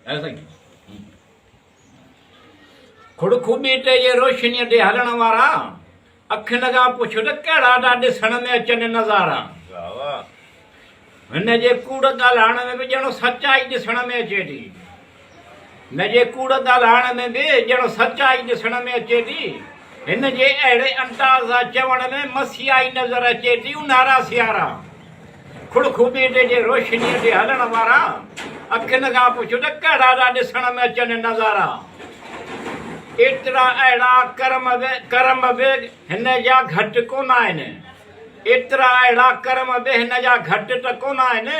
ऐसा ही खुड़ खूबी ते ये रोशनी ते हलण वारा अखियुनि खां पुछ त कहिड़ा था ॾिसण में अचनि नज़ारा। हिन जे कूड़ ॻाल्हाइण में बि ॼणो सचाई ॾिसण में अचे थी। हिन जे कूड़ ॻाल्हाइण में बि ॼणो सचाई ॾिसण में अचे थी। हिन जे अहिड़े अंदाज़ सां चवण में मसीहाई नज़र अचे थी उन्हारा सियारा। खुड़ खूबी ते जे रोशनीअ ते हलण वारा अखियुनि खां पुछ त कहिड़ा था ॾिसण में अचनि नज़ारा। एतिरा अहिड़ा कर्म बि हिन जा घटि कोन आहिनि। एतिरा अहिड़ा कर्म बि हिन जा घटि त कोन आहिनि।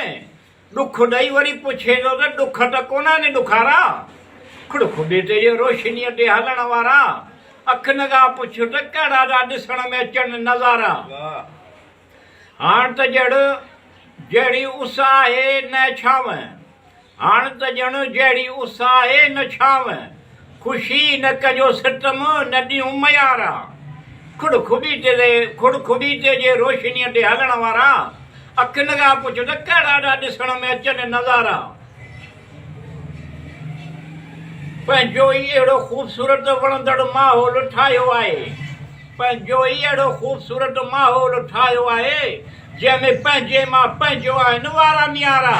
ॾुख ॾेई वरी पुछे थो त ॾुख त कोन आहिनि ॾुखारा। खुड़ खुबे ते जे रोशनीअ ते हलण वारा अखियुनि खां पुछ त कहिड़ा था ॾिसण में अचनि नज़ारा। हाणे त जहिड़ी उस आहे न छांव, हाणे त ॼण जहिड़ी उस आहे न छांव, ख़ुशी न कजो सितम न ॾियूं मयारा। खुड़ खुबी ते जे रोशनीअ ते हलण वारा अखियुनि खां पुछ त कहिड़ा था ॾिसण में अचनि नज़ारा। पंहिंजो ई अहिड़ो ख़ूबसूरत वणंदड़ माहौल ठाहियो आहे। पंहिंजो ई अहिड़ो ख़ूबसूरत माहौल ठाहियो आहे जंहिंमें पंहिंजे मां पंहिंजो आहिनि वारा नियारा।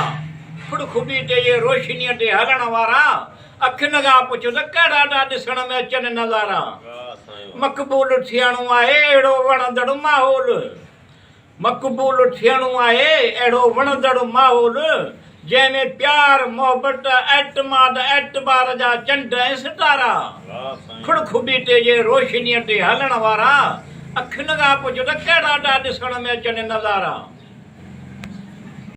खुड़ खुबी ते जे रोशनीअ ते हलण वारा अखियुनि खां पुछ त कहिड़ा था ॾिसण में अचनि नज़ारा। मक़बूल थियणो आहे अहिड़ो वणंदड़ माहौल, मक़बूल थियणो आहे अहिड़ो वणंदड़ माहौल जंहिंमें प्यार मोहबत एतमाद एतबार जा चंड ऐं सितारा। खुड़ खुबी ते जे रोशनीअ ते हलण वारा अखियुनि खां पुछ त कहिड़ा था ॾिसण में अचनि नज़ारा।